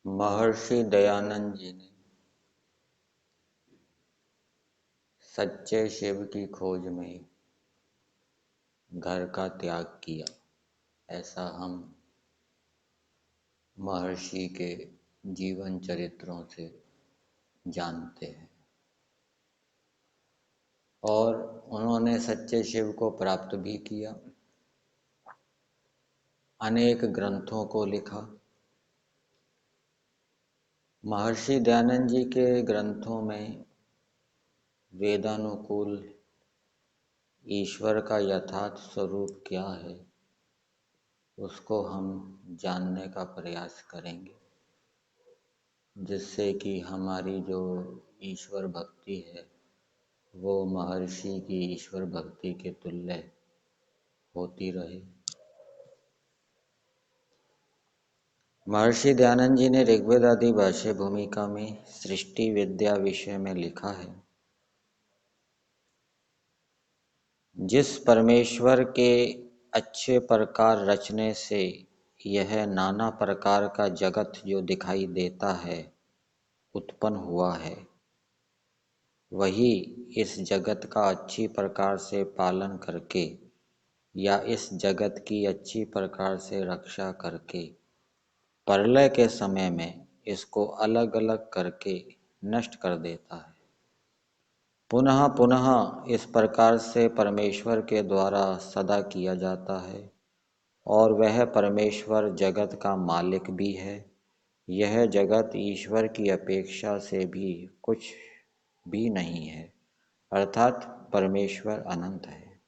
महर्षि दयानंद जी ने सच्चे शिव की खोज में घर का त्याग किया, ऐसा हम महर्षि के जीवन चरित्रों से जानते हैं। और उन्होंने सच्चे शिव को प्राप्त भी किया, अनेक ग्रंथों को लिखा। महर्षि दयानंद जी के ग्रंथों में वेदानुकूल ईश्वर का यथार्थ स्वरूप क्या है, उसको हम जानने का प्रयास करेंगे, जिससे कि हमारी जो ईश्वर भक्ति है वो महर्षि की ईश्वर भक्ति के तुल्य होती रहे। महर्षि दयानंद जी ने ऋग्वेद आदि भाष्य भूमिका में सृष्टि विद्या विषय में लिखा है, जिस परमेश्वर के अच्छे प्रकार रचने से यह नाना प्रकार का जगत जो दिखाई देता है उत्पन्न हुआ है, वही इस जगत का अच्छी प्रकार से पालन करके या इस जगत की अच्छी प्रकार से रक्षा करके प्रलय के समय में इसको अलग अलग करके नष्ट कर देता है। पुनः पुनः इस प्रकार से परमेश्वर के द्वारा सदा किया जाता है और वह परमेश्वर जगत का मालिक भी है। यह जगत ईश्वर की अपेक्षा से भी कुछ भी नहीं है, अर्थात परमेश्वर अनंत है।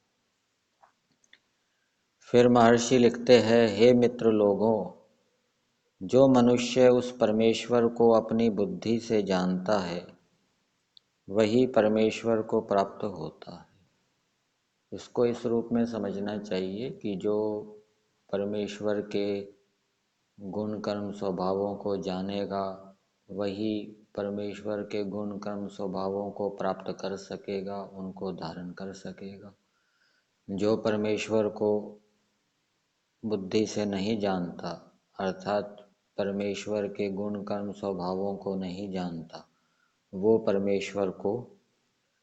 फिर महर्षि लिखते हैं, हे मित्र लोगों, जो मनुष्य उस परमेश्वर को अपनी बुद्धि से जानता है वही परमेश्वर को प्राप्त होता है। इसको इस रूप में समझना चाहिए कि जो परमेश्वर के गुण कर्म स्वभावों को जानेगा वही परमेश्वर के गुण कर्म स्वभावों को प्राप्त कर सकेगा, उनको धारण कर सकेगा। जो परमेश्वर को बुद्धि से नहीं जानता, अर्थात परमेश्वर के गुण कर्म स्वभावों को नहीं जानता, वो परमेश्वर को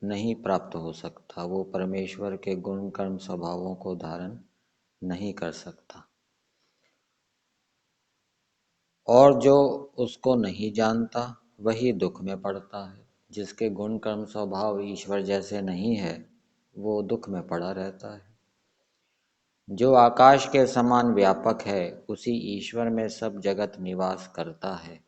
नहीं प्राप्त हो सकता, वो परमेश्वर के गुण कर्म स्वभावों को धारण नहीं कर सकता। और जो उसको नहीं जानता वही दुख में पड़ता है। जिसके गुण कर्म स्वभाव ईश्वर जैसे नहीं है वो दुख में पड़ा रहता है। जो आकाश के समान व्यापक है उसी ईश्वर में सब जगत निवास करता है,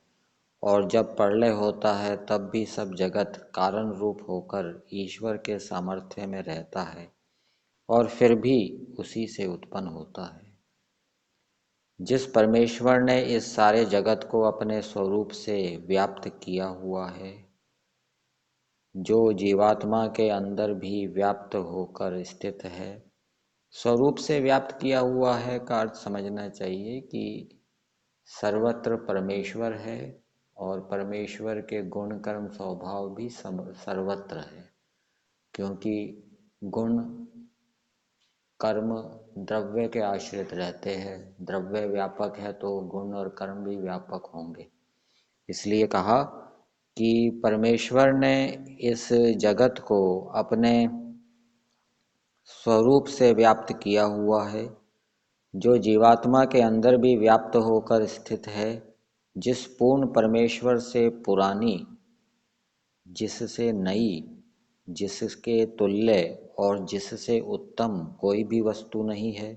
और जब प्रलय होता है तब भी सब जगत कारण रूप होकर ईश्वर के सामर्थ्य में रहता है और फिर भी उसी से उत्पन्न होता है। जिस परमेश्वर ने इस सारे जगत को अपने स्वरूप से व्याप्त किया हुआ है, जो जीवात्मा के अंदर भी व्याप्त होकर स्थित है, स्वरूप से व्याप्त किया हुआ है का अर्थ समझना चाहिए कि सर्वत्र परमेश्वर है और परमेश्वर के गुण कर्म स्वभाव भी सर्वत्र है, क्योंकि गुण कर्म द्रव्य के आश्रित रहते हैं। द्रव्य व्यापक है तो गुण और कर्म भी व्यापक होंगे। इसलिए कहा कि परमेश्वर ने इस जगत को अपने स्वरूप से व्याप्त किया हुआ है, जो जीवात्मा के अंदर भी व्याप्त होकर स्थित है। जिस पूर्ण परमेश्वर से पुरानी, जिससे नई, जिसके तुल्य और जिससे उत्तम कोई भी वस्तु नहीं है,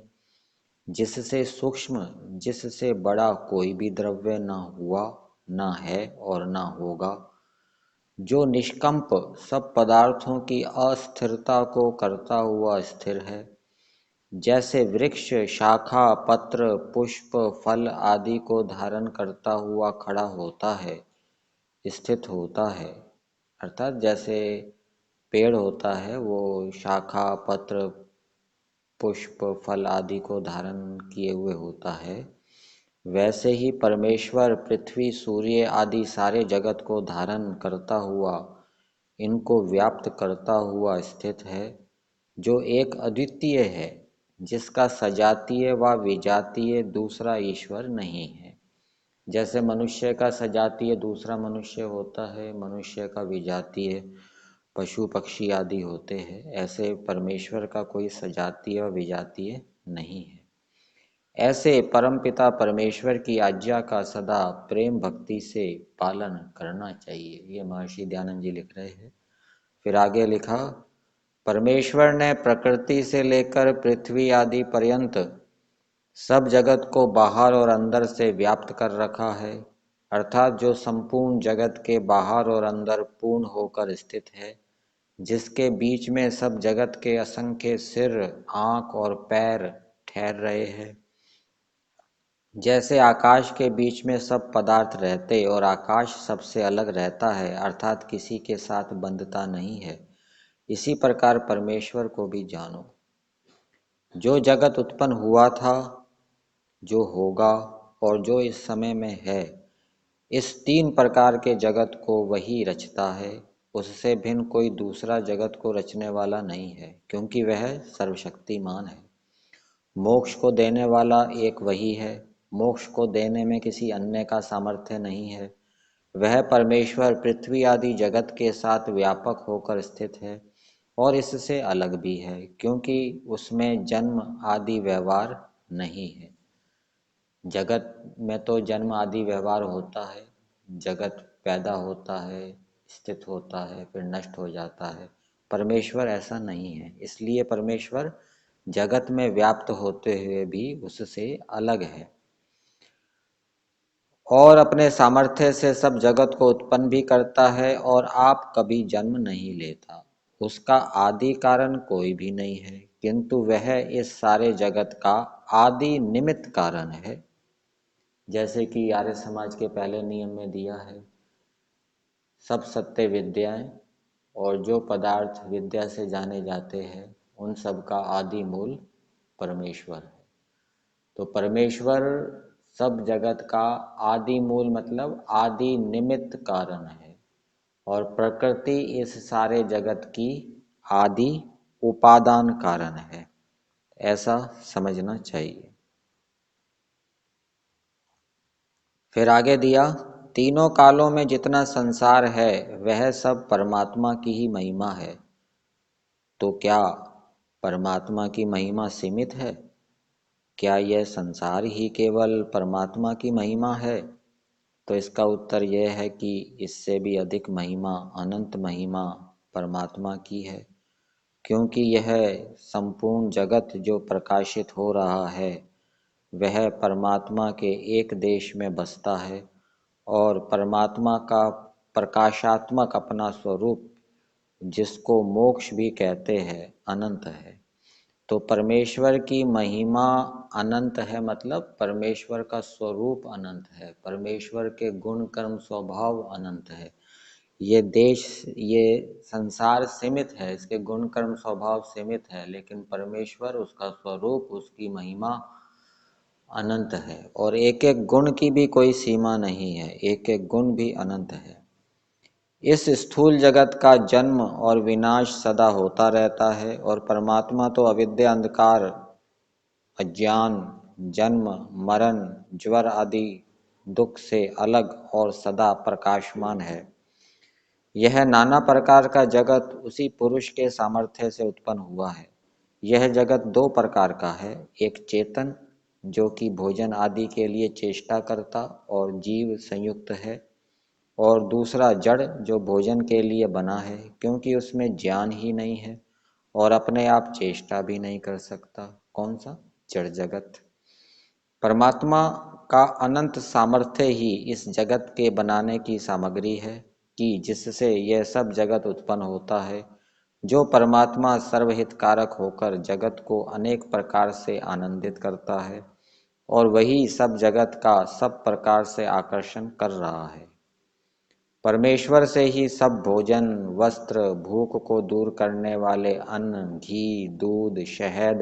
जिससे सूक्ष्म, जिससे बड़ा कोई भी द्रव्य ना हुआ, ना है और ना होगा, जो निष्कंप सब पदार्थों की अस्थिरता को करता हुआ स्थिर है। जैसे वृक्ष शाखा पत्र पुष्प फल आदि को धारण करता हुआ खड़ा होता है, स्थित होता है, अर्थात जैसे पेड़ होता है वो शाखा पत्र पुष्प फल आदि को धारण किए हुए होता है, वैसे ही परमेश्वर पृथ्वी सूर्य आदि सारे जगत को धारण करता हुआ, इनको व्याप्त करता हुआ स्थित है, जो एक अद्वितीय है, जिसका सजातीय व विजातीय दूसरा ईश्वर नहीं है। जैसे मनुष्य का सजातीय दूसरा मनुष्य होता है, मनुष्य का विजातीय पशु पक्षी आदि होते हैं, ऐसे परमेश्वर का कोई सजातीय और विजातीय नहीं है। ऐसे परमपिता परमेश्वर की आज्ञा का सदा प्रेम भक्ति से पालन करना चाहिए। ये महर्षि दयानंद जी लिख रहे हैं। फिर आगे लिखा, परमेश्वर ने प्रकृति से लेकर पृथ्वी आदि पर्यंत सब जगत को बाहर और अंदर से व्याप्त कर रखा है, अर्थात जो संपूर्ण जगत के बाहर और अंदर पूर्ण होकर स्थित है, जिसके बीच में सब जगत के असंख्य सिर, आंख और पैर ठहर रहे हैं। जैसे आकाश के बीच में सब पदार्थ रहते और आकाश सबसे अलग रहता है, अर्थात किसी के साथ बंधता नहीं है, इसी प्रकार परमेश्वर को भी जानो। जो जगत उत्पन्न हुआ था, जो होगा और जो इस समय में है, इस तीन प्रकार के जगत को वही रचता है। उससे भिन्न कोई दूसरा जगत को रचने वाला नहीं है, क्योंकि वह सर्वशक्तिमान है। मोक्ष को देने वाला एक वही है। मोक्ष को देने में किसी अन्य का सामर्थ्य नहीं है। वह परमेश्वर पृथ्वी आदि जगत के साथ व्यापक होकर स्थित है और इससे अलग भी है, क्योंकि उसमें जन्म आदि व्यवहार नहीं है। जगत में तो जन्म आदि व्यवहार होता है, जगत पैदा होता है, स्थित होता है, फिर नष्ट हो जाता है। परमेश्वर ऐसा नहीं है, इसलिए परमेश्वर जगत में व्याप्त होते हुए भी उससे अलग है और अपने सामर्थ्य से सब जगत को उत्पन्न भी करता है और आप कभी जन्म नहीं लेता। उसका आदि कारण कोई भी नहीं है, किंतु वह इस सारे जगत का आदि निमित्त कारण है। जैसे कि आर्य समाज के पहले नियम में दिया है, सब सत्य विद्याएं और जो पदार्थ विद्या से जाने जाते हैं, उन सब का आदि मूल परमेश्वर है। तो परमेश्वर सब जगत का आदि मूल मतलब आदि निमित्त कारण है और प्रकृति इस सारे जगत की आदि उपादान कारण है, ऐसा समझना चाहिए। फिर आगे दिया, तीनों कालों में जितना संसार है वह सब परमात्मा की ही महिमा है। तो क्या परमात्मा की महिमा सीमित है? क्या यह संसार ही केवल परमात्मा की महिमा है? तो इसका उत्तर यह है कि इससे भी अधिक महिमा, अनंत महिमा परमात्मा की है, क्योंकि यह संपूर्ण जगत जो प्रकाशित हो रहा है वह परमात्मा के एक देश में बसता है और परमात्मा का प्रकाशात्मक अपना स्वरूप, जिसको मोक्ष भी कहते हैं, अनंत है। तो परमेश्वर की महिमा अनंत है, मतलब परमेश्वर का स्वरूप अनंत है, परमेश्वर के गुण कर्म स्वभाव अनंत है। ये देश, ये संसार सीमित है, इसके गुण कर्म स्वभाव सीमित है, लेकिन परमेश्वर, उसका स्वरूप, उसकी महिमा अनंत है और एक एक गुण की भी कोई सीमा नहीं है, एक एक गुण भी अनंत है। इस स्थूल जगत का जन्म और विनाश सदा होता रहता है और परमात्मा तो अविद्या, अंधकार, अज्ञान, जन्म, मरण, ज्वर आदि दुख से अलग और सदा प्रकाशमान है। यह नाना प्रकार का जगत उसी पुरुष के सामर्थ्य से उत्पन्न हुआ है। यह जगत दो प्रकार का है, एक चेतन जो कि भोजन आदि के लिए चेष्टा करता और जीव संयुक्त है, और दूसरा जड़ जो भोजन के लिए बना है, क्योंकि उसमें ज्ञान ही नहीं है और अपने आप चेष्टा भी नहीं कर सकता। कौन सा? जड़ जगत। परमात्मा का अनंत सामर्थ्य ही इस जगत के बनाने की सामग्री है कि जिससे यह सब जगत उत्पन्न होता है। जो परमात्मा सर्वहितकारक होकर जगत को अनेक प्रकार से आनंदित करता है और वही सब जगत का सब प्रकार से आकर्षण कर रहा है। परमेश्वर से ही सब भोजन, वस्त्र, भूख को दूर करने वाले अन्न, घी, दूध, शहद,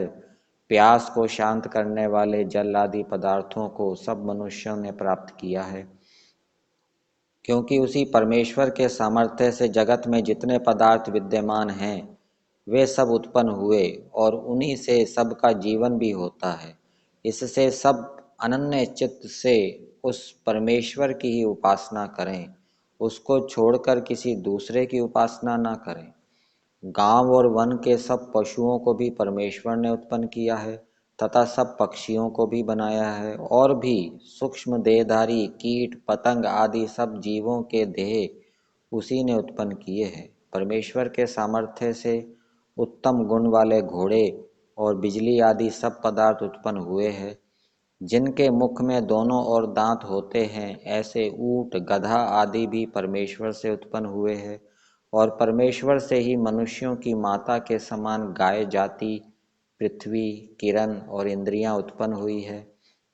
प्यास को शांत करने वाले जल आदि पदार्थों को सब मनुष्यों ने प्राप्त किया है, क्योंकि उसी परमेश्वर के सामर्थ्य से जगत में जितने पदार्थ विद्यमान हैं वे सब उत्पन्न हुए और उन्हीं से सबका जीवन भी होता है। इससे सब अनन्य चित्त से उस परमेश्वर की ही उपासना करें, उसको छोड़कर किसी दूसरे की उपासना ना करें। गांव और वन के सब पशुओं को भी परमेश्वर ने उत्पन्न किया है तथा सब पक्षियों को भी बनाया है, और भी सूक्ष्म देहधारी कीट पतंग आदि सब जीवों के देह उसी ने उत्पन्न किए हैं। परमेश्वर के सामर्थ्य से उत्तम गुण वाले घोड़े और बिजली आदि सब पदार्थ उत्पन्न हुए हैं। जिनके मुख में दोनों ओर दांत होते हैं, ऐसे ऊंट गधा आदि भी परमेश्वर से उत्पन्न हुए हैं। और परमेश्वर से ही मनुष्यों की माता के समान गाय जाति, पृथ्वी, किरण और इंद्रियां उत्पन्न हुई है।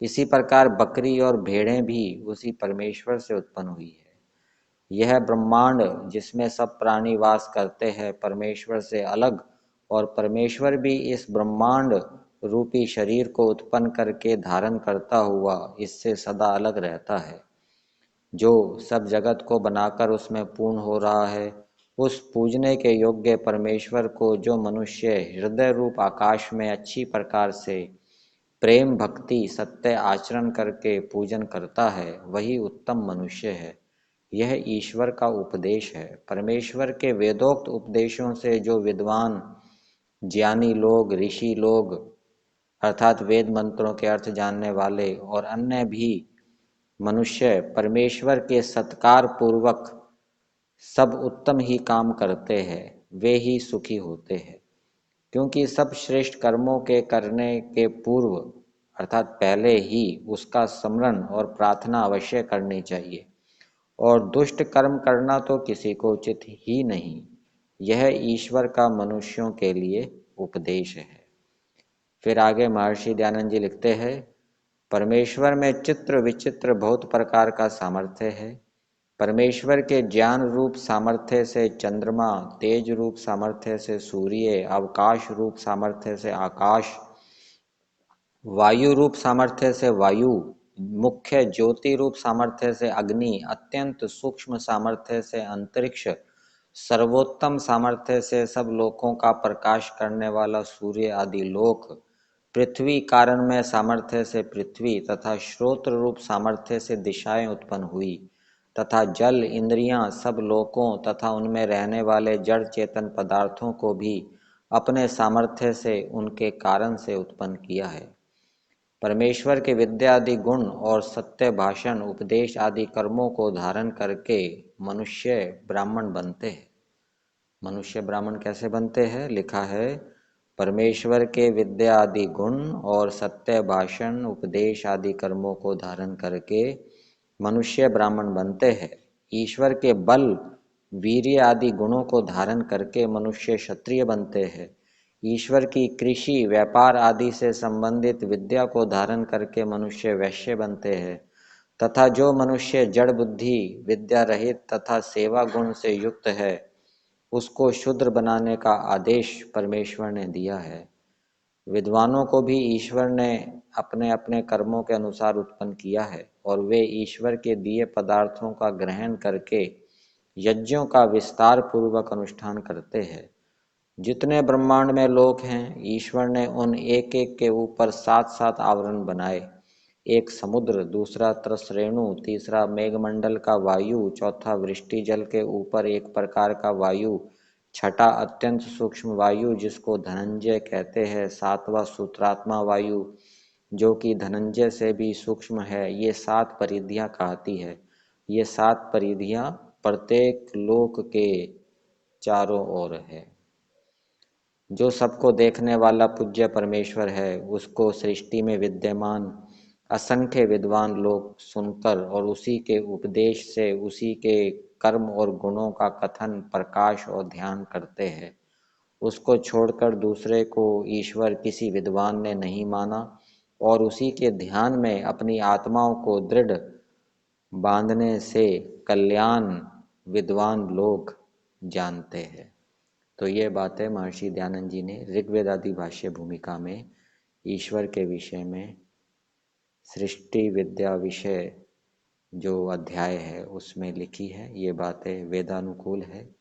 इसी प्रकार बकरी और भेड़ें भी उसी परमेश्वर से उत्पन्न हुई है। यह ब्रह्मांड जिसमें सब प्राणी वास करते हैं परमेश्वर से अलग, और परमेश्वर भी इस ब्रह्मांड रूपी शरीर को उत्पन्न करके धारण करता हुआ इससे सदा अलग रहता है। जो सब जगत को बनाकर उसमें पूर्ण हो रहा है, उस पूजने के योग्य परमेश्वर को जो मनुष्य हृदय रूप आकाश में अच्छी प्रकार से प्रेम भक्ति सत्य आचरण करके पूजन करता है, वही उत्तम मनुष्य है। यह ईश्वर का उपदेश है। परमेश्वर के वेदोक्त उपदेशों से जो विद्वान ज्ञानी लोग, ऋषि लोग अर्थात वेद मंत्रों के अर्थ जानने वाले और अन्य भी मनुष्य परमेश्वर के सत्कार पूर्वक सब उत्तम ही काम करते हैं, वे ही सुखी होते हैं। क्योंकि सब श्रेष्ठ कर्मों के करने के पूर्व अर्थात पहले ही उसका स्मरण और प्रार्थना अवश्य करनी चाहिए, और दुष्ट कर्म करना तो किसी को उचित ही नहीं। यह ईश्वर का मनुष्यों के लिए उपदेश है। फिर आगे महर्षि दयानंद जी लिखते हैं, परमेश्वर में चित्र विचित्र बहुत प्रकार का सामर्थ्य है। परमेश्वर के ज्ञान रूप सामर्थ्य से चंद्रमा, तेज रूप सामर्थ्य से सूर्य, अवकाश रूप सामर्थ्य से आकाश, वायु रूप सामर्थ्य से वायु, मुख्य ज्योति रूप सामर्थ्य से अग्नि, अत्यंत सूक्ष्म सामर्थ्य से अंतरिक्ष, सर्वोत्तम सामर्थ्य से सब लोकों का प्रकाश करने वाला सूर्य आदि लोक, पृथ्वी कारण में सामर्थ्य से पृथ्वी तथा श्रोत्र रूप सामर्थ्य से दिशाएं उत्पन्न हुई, तथा जल इंद्रियां सब लोकों तथा उनमें रहने वाले जड़ चेतन पदार्थों को भी अपने सामर्थ्य से उनके कारण से उत्पन्न किया है। परमेश्वर के विद्या आदि गुण और सत्य भाषण उपदेश आदि कर्मों को धारण करके मनुष्य ब्राह्मण बनते हैं। मनुष्य ब्राह्मण कैसे बनते हैं? लिखा है, परमेश्वर के विद्या आदि गुण और सत्य भाषण उपदेश आदि कर्मों को धारण करके मनुष्य ब्राह्मण बनते हैं। ईश्वर के बल वीर्य आदि गुणों को धारण करके मनुष्य क्षत्रिय बनते हैं। ईश्वर की कृषि व्यापार आदि से संबंधित विद्या को धारण करके मनुष्य वैश्य बनते हैं। तथा जो मनुष्य जड़ बुद्धि विद्या रहित तथा सेवा गुण से युक्त है, उसको शूद्र बनाने का आदेश परमेश्वर ने दिया है। विद्वानों को भी ईश्वर ने अपने अपने कर्मों के अनुसार उत्पन्न किया है, और वे ईश्वर के दिए पदार्थों का ग्रहण करके यज्ञों का विस्तार पूर्वक अनुष्ठान करते हैं। जितने ब्रह्मांड में लोक हैं, ईश्वर ने उन एक एक के ऊपर सात सात आवरण बनाए। एक समुद्र, दूसरा त्रसरेणु, तीसरा मेघमंडल का वायु, चौथा वृष्टि जल के ऊपर एक प्रकार का वायु, छठा अत्यंत सूक्ष्म वायु जिसको धनंजय कहते हैं, सातवां सूत्रात्मा वायु जो कि धनंजय से भी सूक्ष्म है। ये सात परिधियां कहती है। ये सात परिधियां प्रत्येक लोक के चारों ओर है। जो सबको देखने वाला पूज्य परमेश्वर है, उसको सृष्टि में विद्यमान असंख्य विद्वान लोग सुनकर और उसी के उपदेश से उसी के कर्म और गुणों का कथन प्रकाश और ध्यान करते हैं। उसको छोड़कर दूसरे को ईश्वर किसी विद्वान ने नहीं माना, और उसी के ध्यान में अपनी आत्माओं को दृढ़ बांधने से कल्याण विद्वान लोग जानते हैं। तो ये बातें महर्षि दयानंद जी ने ऋग्वेद आदि भाष्य भूमिका में ईश्वर के विषय में सृष्टि विद्या विषय जो अध्याय है उसमें लिखी है। ये बातें वेदानुकूल है।